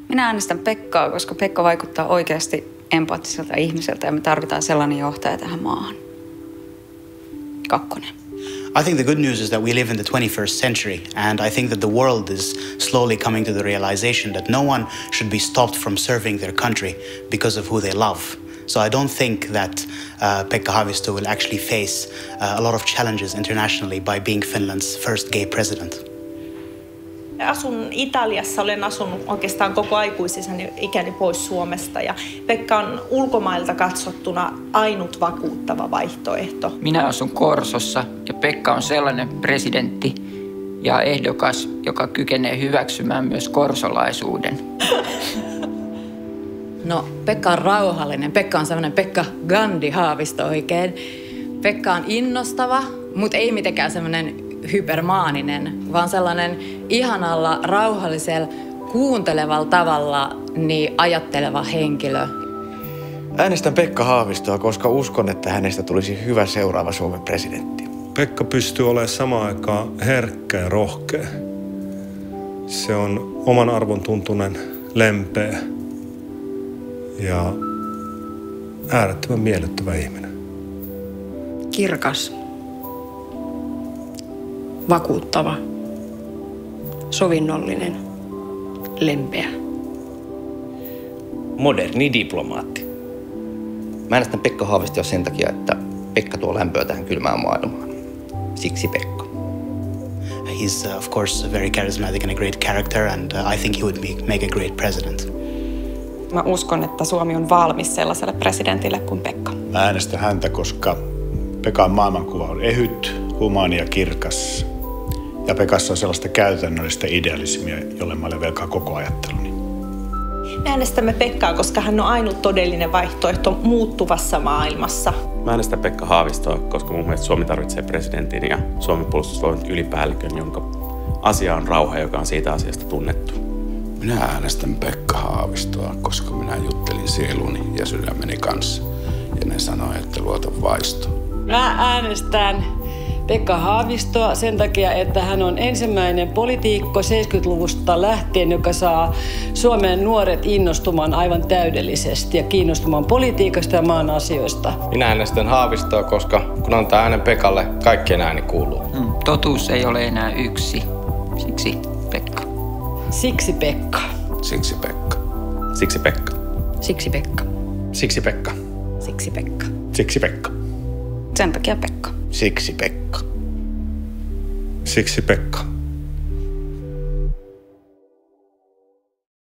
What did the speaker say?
Minä äänestän Pekkaa, koska Pekka vaikuttaa oikeasti empaattiselta ihmiseltä ja me tarvitaan sellainen johtaja tähän maahan. 2. I think the good news is that we live in the 21st century, and I think that the world is slowly coming to the realization that no one should be stopped from serving their country because of who they love. So I don't think that Pekka Haavisto will actually face a lot of challenges internationally by being Finland's first gay president. Asun Italiassa, olen asunut oikeastaan koko ikäni pois Suomesta ja Pekka on ulkomailta katsottuna ainut vakuuttava vaihtoehto. Minä asun Korsossa ja Pekka on sellainen presidentti ja ehdokas, joka kykenee hyväksymään myös korsolaisuuden. No, Pekka on rauhallinen. Pekka on sellainen Pekka Gandhi Haavisto oikein. Pekka on innostava, mutta ei mitenkään sellainen hypermaaninen, vaan sellainen ihanalla, rauhallisella, kuuntelevalla tavalla niin ajatteleva henkilö. Äänestän Pekka Haavistoa, koska uskon, että hänestä tulisi hyvä seuraava Suomen presidentti. Pekka pystyy olemaan samaan aikaan herkkä ja rohkea. Se on oman arvon tuntunen, lempeä ja äärettömän miellyttävä ihminen. Kirkas. Vakuuttava, sovinnollinen, lempeä. Moderni diplomaatti. Mä äänestän Pekka Haavistoa sen takia, että Pekka tuo lämpöä tähän kylmään maailmaan. Siksi Pekka. He's of course very charismatic and a great character, and I think he would make a great president. Mä uskon, että Suomi on valmis sellaiselle presidentille kuin Pekka. Mä äänestän häntä, koska Pekan maailmankuva on ehyt, humaani ja kirkas. Ja Pekassa on sellaista käytännöllistä idealismia, jolle mä olen velkaa koko ajatteluni. Me äänestämme Pekkaa, koska hän on ainut todellinen vaihtoehto muuttuvassa maailmassa. Mä äänestän Pekka Haavistoa, koska mun mielestä Suomi tarvitsee presidentin ja Suomen puolustusvoimat ylipäällikön, jonka asia on rauha, joka on siitä asiasta tunnettu. Minä äänestän Pekka Haavistoa, koska minä juttelin sieluni ja sydämeni kanssa. Ja ne sanoi, että luota vaistoon. Mä äänestän Pekka Haavistoa sen takia, että hän on ensimmäinen poliitikko 70-luvusta lähtien, joka saa Suomen nuoret innostumaan aivan täydellisesti ja kiinnostumaan politiikasta ja maan asioista. Minä äänestän Haavistoa, koska kun antaa äänen Pekalle, kaikkien ääni kuuluu. Totuus ei ole enää yksi, siksi Pekka. Siksi Pekka. Siksi Pekka. Siksi Pekka. Siksi Pekka. Siksi Pekka. Siksi Pekka. Siksi Pekka. Sen takia Pekka. Siksi Pekka. Siksi Pekka.